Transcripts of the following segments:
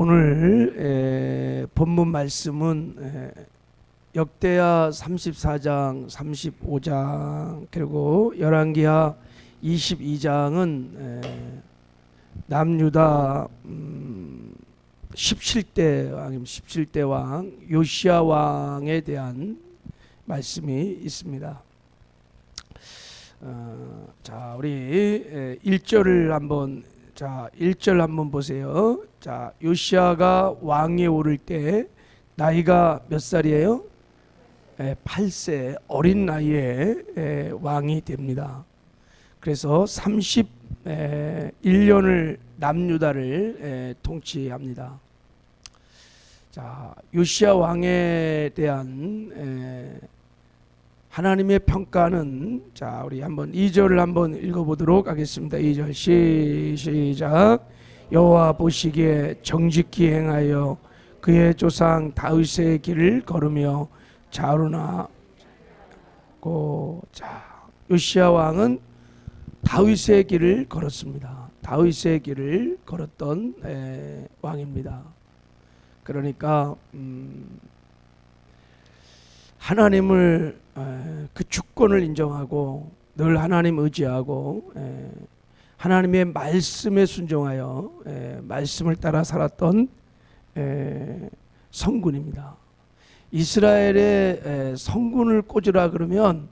오늘 본문 말씀은 역대하 34장, 35장 그리고 열왕기하 22장은 남유다 17대 왕 요시야 왕에 대한 말씀이 있습니다. 자, 우리 1절을 한번 1절 한번 보세요. 자, 요시야가 왕위에 오를 때 나이가 몇 살이에요? 8세 어린 나이에 왕이 됩니다. 그래서 31년을 남유다를 통치합니다. 자, 요시야 왕에 대한 하나님의 평가는, 자, 우리 한번 2절을 한번 읽어보도록 하겠습니다. 2절 시작. 여호와 보시기에 정직히 행하여 그의 조상 다윗의 길을 걸으며 자루나고. 자, 요시야 왕은 다윗의 길을 걸었습니다. 다윗의 길을 걸었던 왕입니다. 그러니까 하나님을 그 주권을 인정하고 늘 하나님 의지하고 하나님의 말씀에 순종하여 말씀을 따라 살았던 성군입니다. 이스라엘의 성군을 뽑으라 그러면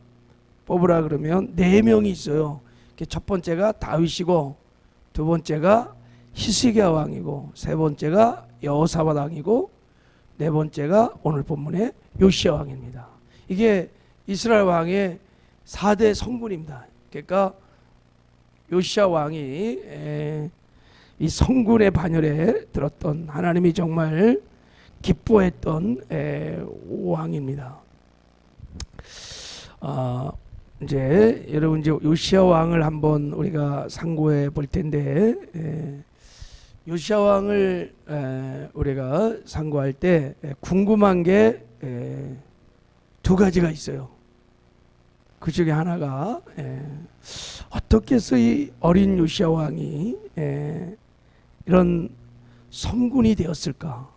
4명이 있어요. 첫 번째가 다윗이고, 두 번째가 히스기야 왕이고, 세 번째가 여호사밧 왕이고, 네 번째가 오늘 본문의 요시야 왕입니다. 이게 이스라엘 왕의 4대 성군입니다. 그러니까 요시야 왕이 이 성군의 반열에 들었던, 하나님이 정말 기뻐했던 왕입니다. 이제 여러분, 이제 요시야 왕을 한번 우리가 상고해 볼 텐데, 요시야 왕을 우리가 상고할 때 궁금한 게 두 가지가 있어요. 그 중에 하나가 어떻게 해서 이 어린 요시야 왕이 이런 성군이 되었을까?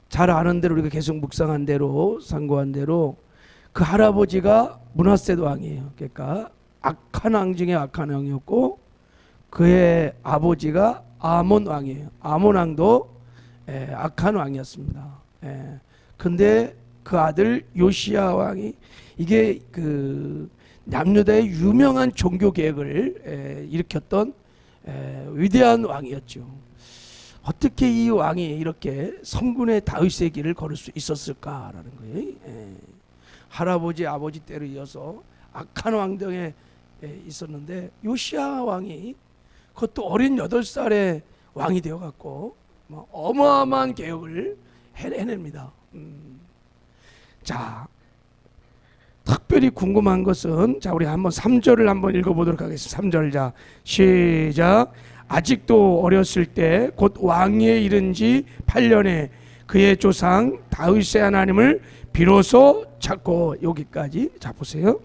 잘 아는 대로, 우리가 계속 묵상한 대로, 상고한 대로, 그 할아버지가 므낫세 왕이에요. 그러니까 악한 왕 중에 악한 왕이었고, 그의 아버지가 아몬 왕이에요. 아몬 왕도 악한 왕이었습니다. 근데 그 아들 요시야 왕이, 이게 그 남유다의 유명한 종교 개혁을 일으켰던 위대한 왕이었죠. 어떻게 이 왕이 이렇게 성군의 다윗의 길을 걸을 수 있었을까라는 거예요. 할아버지, 아버지 때로 이어서 악한 왕등에 있었는데, 요시야 왕이 그것도 어린 8살에 왕이 되어갖고 어마어마한 개혁을 해냅니다. 자, 특별히 궁금한 것은, 자, 우리 한번 3절을 한번 읽어보도록 하겠습니다. 3절, 자, 시작. 아직도 어렸을 때 곧 왕위에 이른 지 8년에 그의 조상 다윗의 하나님을 비로소 찾고. 여기까지. 자, 보세요.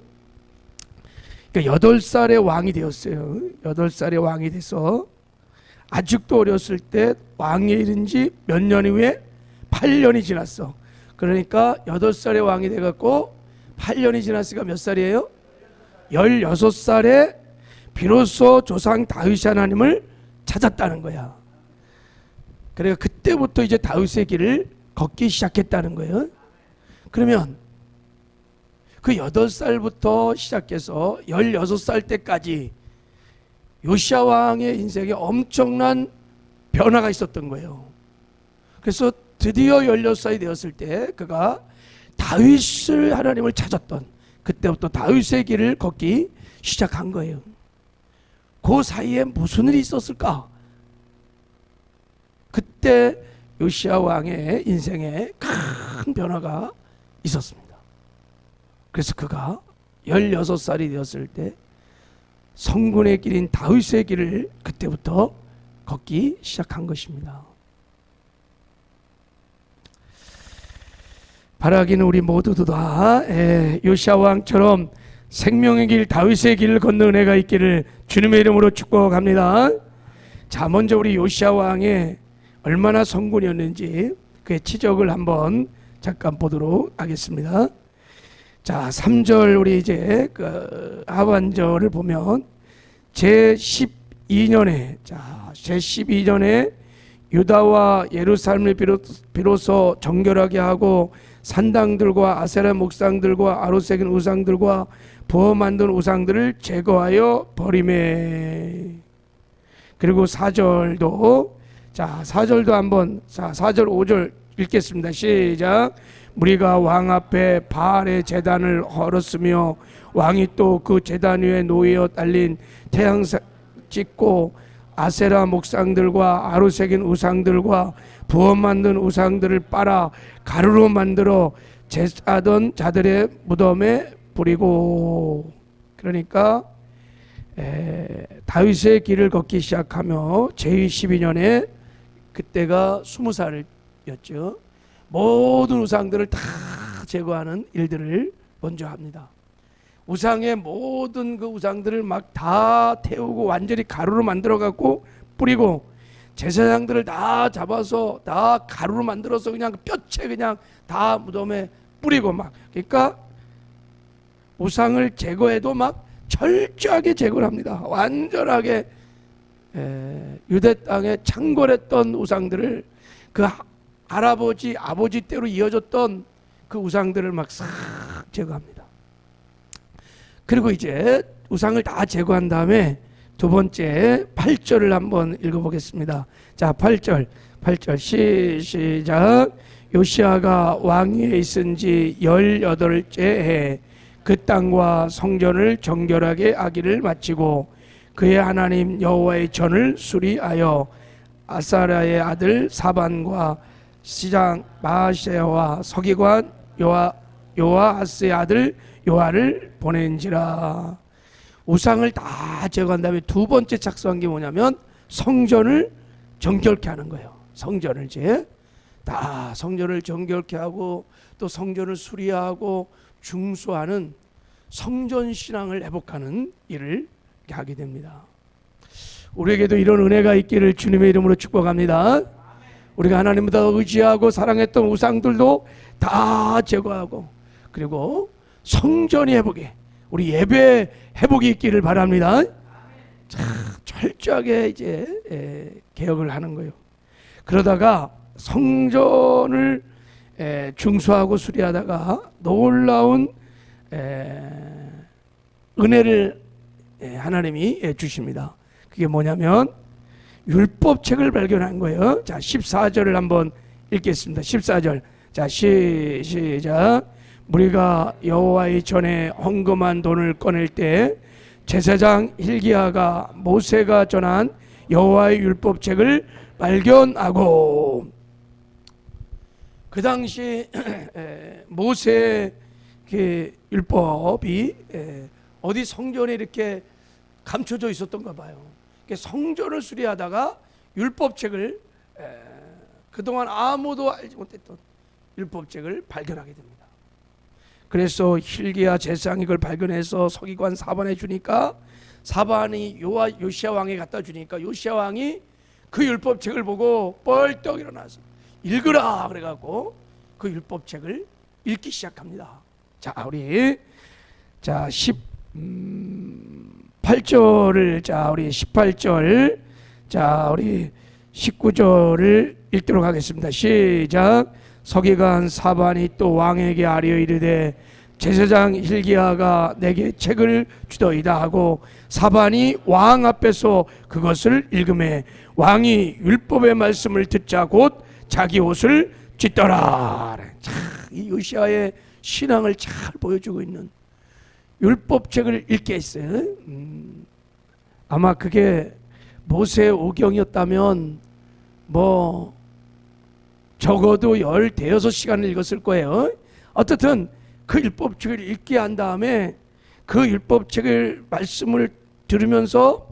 그러니까 8살에 왕이 되었어요. 8살에 왕이 돼서 아직도 어렸을 때 왕위에 이른 지 몇 년 이후에 8년이 지났어. 그러니까 8살에 왕이 돼갖고 8년이 지났으니까 몇 살이에요? 16살에 비로소 조상 다윗의 하나님을 찾았다는 거야. 그러니까 그때부터 이제 다윗의 길을 걷기 시작했다는 거예요. 그러면 그 8살부터 시작해서 16살 때까지 요시야 왕의 인생에 엄청난 변화가 있었던 거예요. 그래서 드디어 16살이 되었을 때 그가 다윗을, 하나님을 찾았던, 그때부터 다윗의 길을 걷기 시작한 거예요. 그 사이에 무슨 일이 있었을까? 그때 요시야 왕의 인생에 큰 변화가 있었습니다. 그래서 그가 16살이 되었을 때 성군의 길인 다윗의 길을 그때부터 걷기 시작한 것입니다. 바라기는 우리 모두도 다 요시야 왕처럼 생명의 길, 다윗의 길을 걷는 은혜가 있기를 주님의 이름으로 축복합니다. 자, 먼저 우리 요시야 왕의 얼마나 성군이었는지 그의 치적을 한번 잠깐 보도록 하겠습니다. 자, 3절 우리 이제 그 하반절을 보면 제12년에 제12년에 유다와 예루살렘을 비로소 정결하게 하고 산당들과 아세라 목상들과 아로 새긴 우상들과 부어 만든 우상들을 제거하여 버리매. 그리고 4절도 4절도 한번 4절 5절 읽겠습니다. 시작. 무리가 왕 앞에 바알의 제단을 헐었으며 왕이 또 그 제단 위에 놓여 달린 태양상 찍고 아세라 목상들과 아로 새긴 우상들과 부어 만든 우상들을 빨아 가루로 만들어 제사하던 자들의 무덤에 뿌리고. 그러니까 다윗의 길을 걷기 시작하며 제 12년에 그때가 20살이었죠. 모든 우상들을 다 제거하는 일들을 먼저 합니다. 우상의 모든 그 우상들을 막 다 태우고 완전히 가루로 만들어 갖고 뿌리고, 제사장들을 다 잡아서 다 가루로 만들어서 그냥 뼈째 그냥 다 무덤에 뿌리고 막. 그러니까 우상을 제거해도 막 철저하게 제거를 합니다. 완전하게 유대 땅에 창궐했던 우상들을, 그 할아버지 아버지 때로 이어졌던 그 우상들을 막 싹 제거합니다. 그리고 이제 우상을 다 제거한 다음에 두 번째 8절을 한번 읽어보겠습니다. 자, 8절 시작. 요시아가 왕위에 있은 지 18째 해 그 땅과 성전을 정결하게 하기를 마치고 그의 하나님 여호와의 전을 수리하여 아사랴의 아들 사반과 시장 마아세야와 서기관 요아하스의 아들 요아를 보낸지라. 우상을 다 제거한 다음에 두 번째 작성한 게 뭐냐면 성전을 정결케 하는 거예요. 성전을 이제 다 성전을 정결케 하고 또 성전을 수리하고 중수하는 성전 신앙을 회복하는 일을 하게 됩니다. 우리에게도 이런 은혜가 있기를 주님의 이름으로 축복합니다. 우리가 하나님보다 의지하고 사랑했던 우상들도 다 제거하고, 그리고 성전이 회복해, 우리 예배 회복이 있기를 바랍니다. 자, 철저하게 이제 개혁을 하는 거예요. 그러다가 성전을 중수하고 수리하다가 놀라운 은혜를 하나님이 주십니다. 그게 뭐냐면 율법책을 발견한 거예요. 자, 14절을 한번 읽겠습니다. 14절. 자, 시작. 무리가 여호와의 전에 헌금한 돈을 꺼낼 때 제사장 hil기야가 모세가 전한 여호와의 율법책을 발견하고, 그 당시 모세의 그 율법이 어디 성전에 이렇게 감춰져 있었던가 봐요. 성전을 수리하다가 율법책을, 그동안 아무도 알지 못했던 율법책을 발견하게 됩니다. 그래서 hil기야 제사장이 이걸 발견해서 서기관 사반에 주니까 사반이 요시야 왕에 갖다 주니까 요시야 왕이 그 율법책을 보고 벌떡 일어나서 읽으라 그래갖고 그 율법책을 읽기 시작합니다. 자, 우리 18절을 우리 18절, 우리 19절을 읽도록 하겠습니다. 시작. 서기관 사반이 또 왕에게 아뢰어 이르되 제사장 hil기야가 내게 책을 주더이다 하고 사반이 왕 앞에서 그것을 읽음에 왕이 율법의 말씀을 듣자 곧 자기 옷을 찢더라. 이 요시야의 신앙을 잘 보여주고 있는 율법책을 읽게 했어요. 아마 그게 모세 오경이었다면 뭐 적어도 16시간을 읽었을 거예요. 어떻든 그 율법책을 읽게 한 다음에 그 율법책을 말씀을 들으면서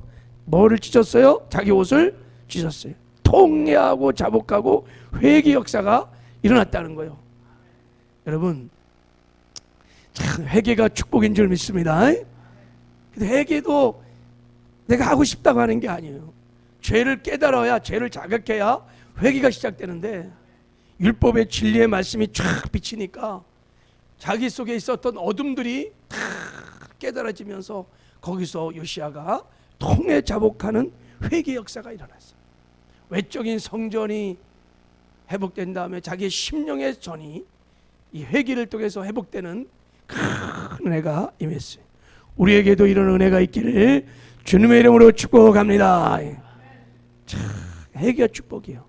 뭐를 찢었어요? 자기 옷을 찢었어요. 통회하고 자복하고 회개 역사가 일어났다는 거예요. 여러분, 참 회개가 축복인 줄 믿습니다. 근데 회개도 내가 하고 싶다고 하는 게 아니에요. 죄를 깨달아야, 죄를 자각해야 회개가 시작되는데 율법의 진리의 말씀이 쫙 비치니까 자기 속에 있었던 어둠들이 다 깨달아지면서 거기서 요시야가 통해 자복하는 회개 역사가 일어났어요. 외적인 성전이 회복된 다음에 자기의 심령의 전이 이 회개를 통해서 회복되는 큰 은혜가 임했어요. 우리에게도 이런 은혜가 있기를 주님의 이름으로 축복합니다. 자, 회개가 축복이에요.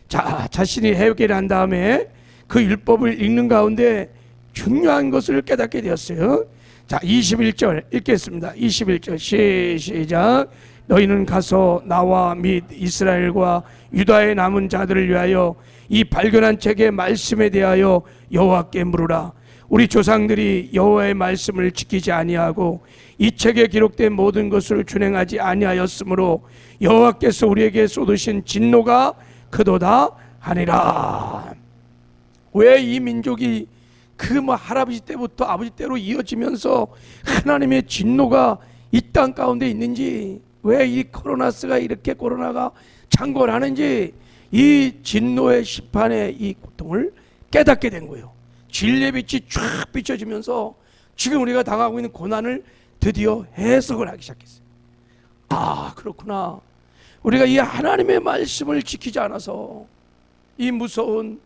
자, 자신이 회개를 한 다음에 그 율법을 읽는 가운데 중요한 것을 깨닫게 되었어요. 자, 21절 읽겠습니다. 21절 시작. 너희는 가서 나와 및 이스라엘과 유다의 남은 자들을 위하여 이 발견한 책의 말씀에 대하여 여호와께 물으라. 우리 조상들이 여호와의 말씀을 지키지 아니하고 이 책에 기록된 모든 것을 준행하지 아니하였으므로 여호와께서 우리에게 쏟으신 진노가 크도다 하니라. 왜 이 민족이 그 할아버지 때부터 아버지 때로 이어지면서 하나님의 진노가 이 땅 가운데 있는지, 왜 이 코로나스가 이렇게 코로나가 창궐하는지, 이 진노의 심판의 이 고통을 깨닫게 된 거예요. 진리의 빛이 쫙 비춰지면서 지금 우리가 당하고 있는 고난을 드디어 해석을 하기 시작했어요. 아, 그렇구나. 우리가 이 하나님의 말씀을 지키지 않아서 이 무서운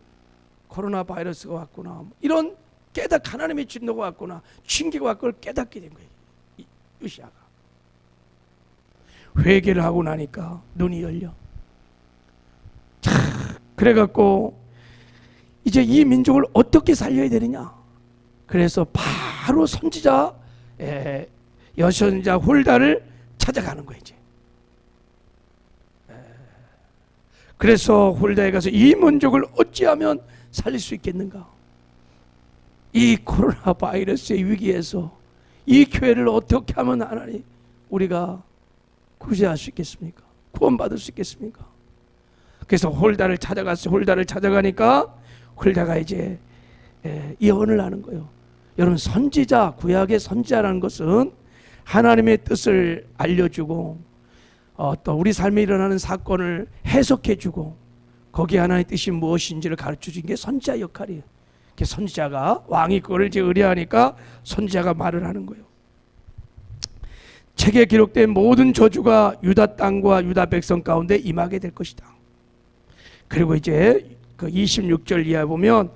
코로나 바이러스가 왔구나, 이런 하나님의 진노가 왔구나, 징계가 왔고 깨닫게 된 거예요. 요시야가 회개를 하고 나니까 눈이 열려. 그래갖고 이제 이 민족을 어떻게 살려야 되느냐. 그래서 바로 선지자 여선자 홀다를 찾아가는 거예요. 이제 그래서 홀다에 가서 이 민족을 어찌하면 살릴 수 있겠는가. 이 코로나 바이러스의 위기에서 이 교회를 어떻게 하면 하나님 우리가 구제할 수 있겠습니까? 구원받을 수 있겠습니까? 그래서 홀다를 찾아갔어요. 홀다를 찾아가니까 홀다가 이제 예언을 하는 거예요. 여러분, 선지자, 구약의 선지자라는 것은 하나님의 뜻을 알려주고 또 우리 삶에 일어나는 사건을 해석해주고 거기에 하나님의 뜻이 무엇인지를 가르쳐주는 게 선지자 역할이에요. 선지자가, 왕이 그걸 이제 의뢰하니까 선지자가 말을 하는 거예요. 책에 기록된 모든 저주가 유다 땅과 유다 백성 가운데 임하게 될 것이다. 그리고 이제 그 26절 이하에 보면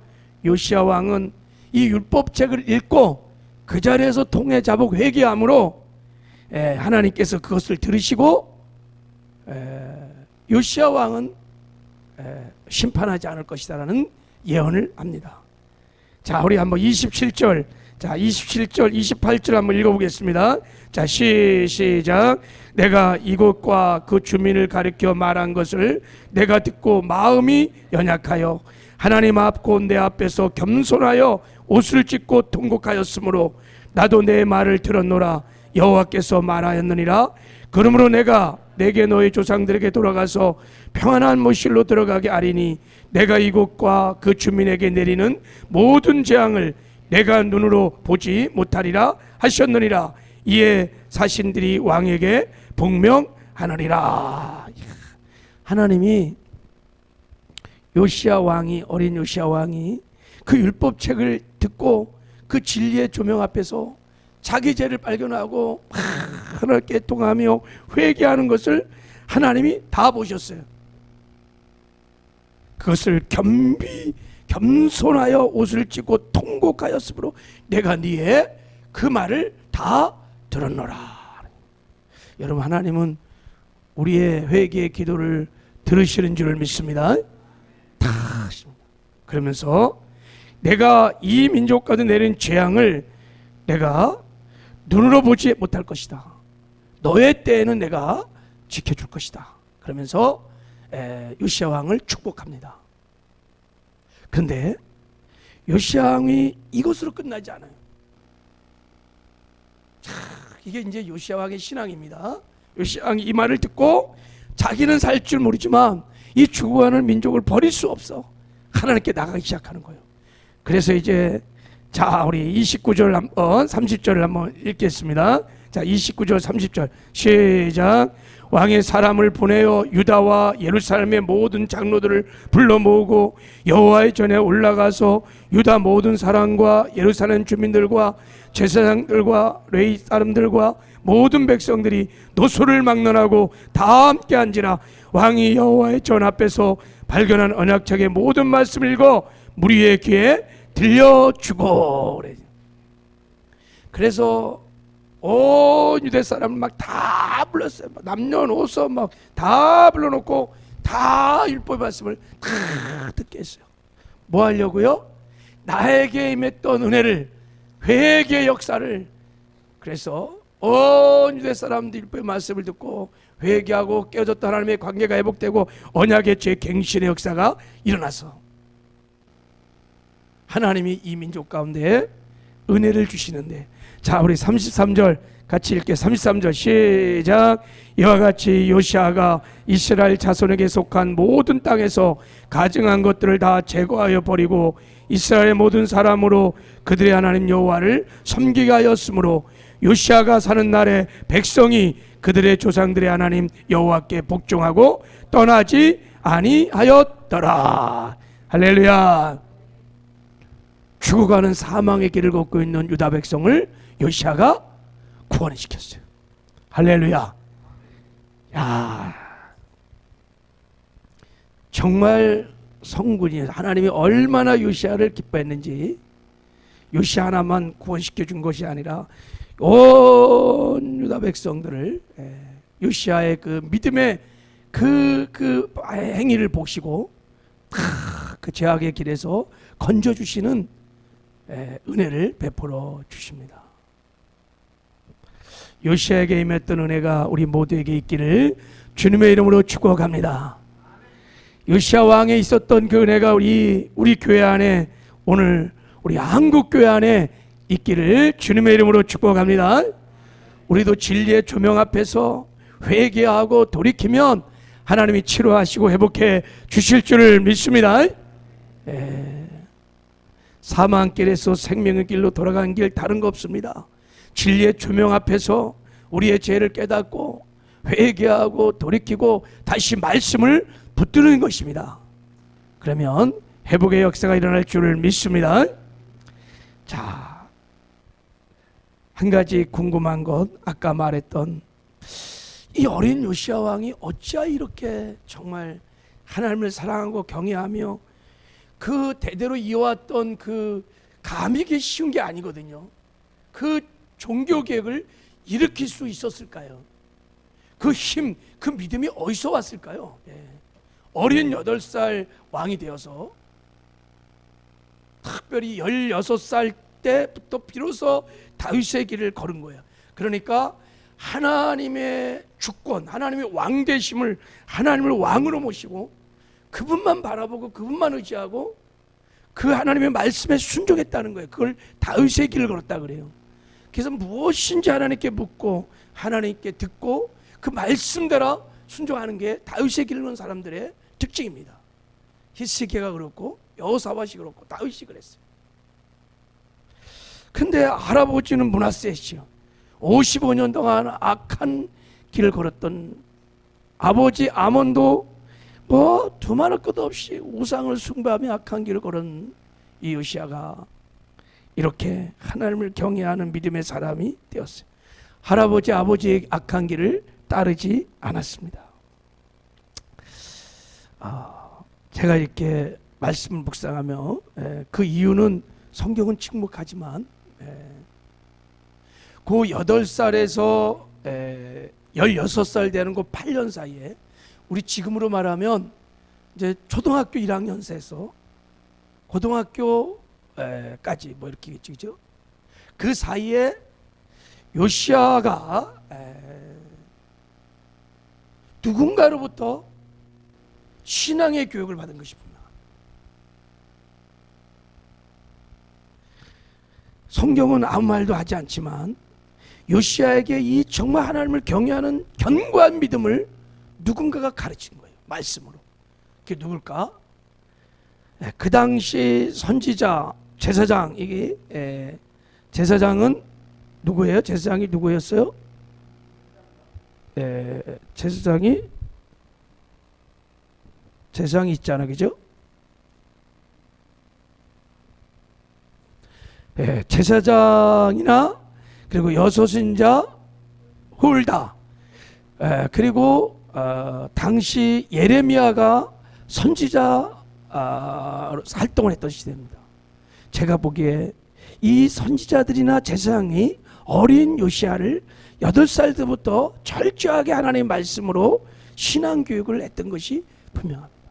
요시야 왕은 이 율법책을 읽고 그 자리에서 통해 자복 회개함으로 하나님께서 그것을 들으시고 요시야 왕은 심판하지 않을 것이다라는 예언을 합니다. 자, 우리 한번 27절, 자 27절, 28절 한번 읽어보겠습니다. 자, 시작. 내가 이곳과 그 주민을 가리켜 말한 것을 내가 듣고 마음이 연약하여 하나님 앞 곧 내 앞에서 겸손하여 옷을 찢고 통곡하였으므로 나도 내 말을 들었노라. 여호와께서 말하였느니라. 그러므로 내가 내게 너희 조상들에게 돌아가서 평안한 모실로 들어가게 하리니 내가 이곳과 그 주민에게 내리는 모든 재앙을 내가 눈으로 보지 못하리라 하셨느니라. 이에 사신들이 왕에게 복명하느니라. 하나님이 요시야 왕이, 어린 요시야 왕이 그 율법책을 듣고 그 진리의 조명 앞에서 자기 죄를 발견하고 하나님께 통하며 회개하는 것을 하나님이 다 보셨어요. 그것을 겸손하여 옷을 찢고 통곡하였으므로 내가 네의 그 말을 다 들었노라. 여러분, 하나님은 우리의 회개의 기도를 들으시는 줄을 믿습니다. 다 하십니다. 그러면서 내가 이 민족 가운데 내린 재앙을 내가 눈으로 보지 못할 것이다. 너의 때에는 내가 지켜줄 것이다. 그러면서 요시야 왕을 축복합니다. 그런데 요시야 왕이 이것으로 끝나지 않아요. 자, 이게 이제 요시야 왕의 신앙입니다. 요시야 왕이 이 말을 듣고 자기는 살 줄 모르지만 이 죽어가는 민족을 버릴 수 없어. 하나님께 나가기 시작하는 거예요. 그래서 이제 자, 우리 29절 한번 30절을 한번 읽겠습니다. 자, 29절 30절 시작. 왕의 사람을 보내어 유다와 예루살렘의 모든 장로들을 불러 모으고 여호와의 전에 올라가서 유다 모든 사람과 예루살렘 주민들과 제사장들과 레위 사람들과 모든 백성들이 노소를 막론하고 다 함께 앉으라. 왕이 여호와의 전 앞에서 발견한 언약책의 모든 말씀을 읽어 무리의 귀에 들려주고. 그래서 온 유대 사람을 막 다 불렀어요. 남녀노소 막 다 불러놓고 다 율법의 말씀을 다 듣게 했어요. 뭐 하려고요? 나에게 임했던 은혜를, 회개의 역사를. 그래서 온 유대 사람들 율법의 말씀을 듣고 회개하고 깨어졌던 하나님의 관계가 회복되고 언약의 재갱신의 역사가 일어나서 하나님이 이 민족 가운데 은혜를 주시는데, 자, 우리 33절 같이 읽게. 33절 시작. 이와 같이 요시아가 이스라엘 자손에게 속한 모든 땅에서 가증한 것들을 다 제거하여 버리고 이스라엘의 모든 사람으로 그들의 하나님 여호와를 섬기게 하였으므로 요시아가 사는 날에 백성이 그들의 조상들의 하나님 여호와께 복종하고 떠나지 아니하였더라. 할렐루야. 죽어가는 사망의 길을 걷고 있는 유다 백성을 요시아가 구원을 시켰어요. 할렐루야. 야, 정말 성군이 하나님이 얼마나 요시아를 기뻐했는지. 요시아 하나만 구원시켜 준 것이 아니라 온 유다 백성들을 요시아의 그 믿음의 그 행위를 보시고 그 죄악의 길에서 건져 주시는 은혜를 베풀어 주십니다. 요시아에게 임했던 은혜가 우리 모두에게 있기를 주님의 이름으로 축복합니다. 요시아 왕에 있었던 그 은혜가 우리 교회 안에, 오늘 우리 한국 교회 안에 있기를 주님의 이름으로 축복합니다. 우리도 진리의 조명 앞에서 회개하고 돌이키면 하나님이 치료하시고 회복해 주실 줄을 믿습니다. 사망길에서 생명의 길로 돌아가는 길 다른 거 없습니다. 진리의 조명 앞에서 우리의 죄를 깨닫고 회개하고 돌이키고 다시 말씀을 붙드는 것입니다. 그러면 회복의 역사가 일어날 줄을 믿습니다. 자, 한 가지 궁금한 것, 아까 말했던 이 어린 요시아 왕이 어찌하여 이렇게 정말 하나님을 사랑하고 경외하며 그 대대로 이어왔던 그 감히 쉬운 게 아니거든요. 그 종교 개혁을 일으킬 수 있었을까요? 그 힘, 그 믿음이 어디서 왔을까요? 어린 8살 왕이 되어서 특별히 16살 때부터 비로소 다윗의 길을 걸은 거예요. 그러니까 하나님의 주권, 하나님의 왕 되심을, 하나님을 왕으로 모시고 그분만 바라보고 그분만 의지하고 그 하나님의 말씀에 순종했다는 거예요. 그걸 다윗의 길을 걸었다 그래요. 그래서 무엇인지 하나님께 묻고 하나님께 듣고 그 말씀대로 순종하는 게 다윗의 길을 걷는 사람들의 특징입니다. 히스기야가 그렇고 여호사밧이 그렇고 다윗이 그랬어요. 근데 할아버지는 므낫세시요, 55년 동안 악한 길을 걸었던 아버지 아몬도 뭐 두말할 것도 없이 우상을 숭배하며 악한 길을 걸은 이 요시아가 이렇게 하나님을 경외하는 믿음의 사람이 되었어요. 할아버지 아버지의 악한 길을 따르지 않았습니다. 제가 이렇게 말씀을 묵상하며 그 이유는 성경은 침묵하지만 그 8살에서 16살 되는 그 8년 사이에 우리 지금으로 말하면 이제 초등학교 1학년에서 고등학교까지 뭐 이렇게 겠죠. 그 사이에 요시아가 누군가로부터 신앙의 교육을 받은 것입니다. 성경은 아무 말도 하지 않지만 요시아에게 이 정말 하나님을 경외하는 견고한 믿음을 누군가가 가르친 거예요. 말씀으로. 그게 누굴까? 그 당시 선지자, 제사장, 이게 제사장은 누구예요? 제사장이 누구였어요? 제사장이 있잖아, 그죠? 제사장이나 그리고 여소신자 홀다, 그리고 당시 예레미야가 선지자 활동을 했던 시대입니다. 제가 보기에 이 선지자들이나 제사장이 어린 요시야를 8살 때부터 철저하게 하나님의 말씀으로 신앙교육을 했던 것이 분명합니다.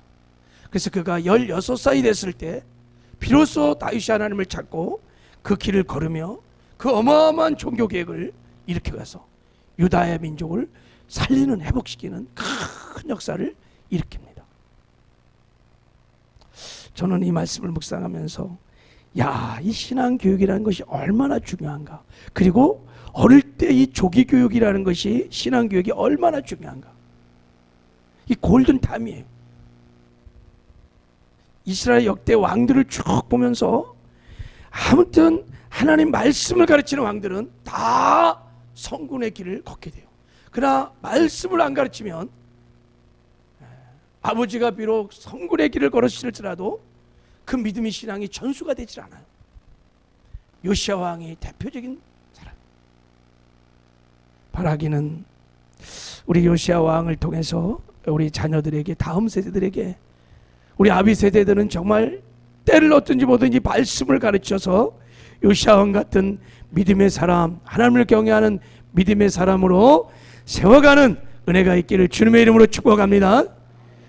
그래서 그가 16살이 됐을 때 비로소 다윗이 하나님을 찾고 그 길을 걸으며 그 어마어마한 종교개혁을 일으켜가서 유다의 민족을 살리는, 회복시키는 큰 역사를 일으킵니다. 저는 이 말씀을 묵상하면서 이 신앙교육이라는 것이 얼마나 중요한가, 그리고 어릴 때 이 조기교육이라는 것이, 신앙교육이 얼마나 중요한가, 이 골든타임이에요. 이스라엘 역대 왕들을 쭉 보면서 아무튼 하나님 말씀을 가르치는 왕들은 다 성군의 길을 걷게 돼요. 그러나 말씀을 안 가르치면, 아버지가 비록 성군의 길을 걸으실지라도 그 믿음의 신앙이 전수가 되질 않아요. 요시야 왕이 대표적인 사람. 바라기는 우리 요시야 왕을 통해서 우리 자녀들에게, 다음 세대들에게, 우리 아비 세대들은 정말 때를 얻든지 뭐든지 말씀을 가르쳐서 요시야 왕 같은 믿음의 사람, 하나님을 경외하는 믿음의 사람으로 세워가는 은혜가 있기를 주님의 이름으로 축복합니다.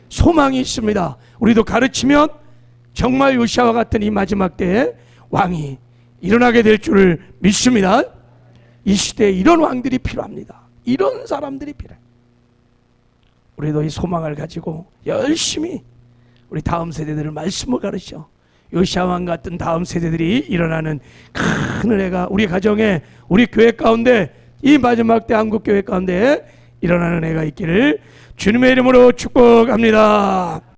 소망이 있습니다. 우리도 가르치면 정말 요시야와 같은 이 마지막 때에 왕이 일어나게 될 줄을 믿습니다. 이 시대에 이런 왕들이 필요합니다. 이런 사람들이 필요해요. 우리도 이 소망을 가지고 열심히 우리 다음 세대들을 말씀을 가르쳐 요시야 왕 같은 다음 세대들이 일어나는 큰 은혜가 우리 가정에, 우리 교회 가운데, 이 마지막 때 한국 교회 가운데 일어나는 은혜가 있기를 주님의 이름으로 축복합니다.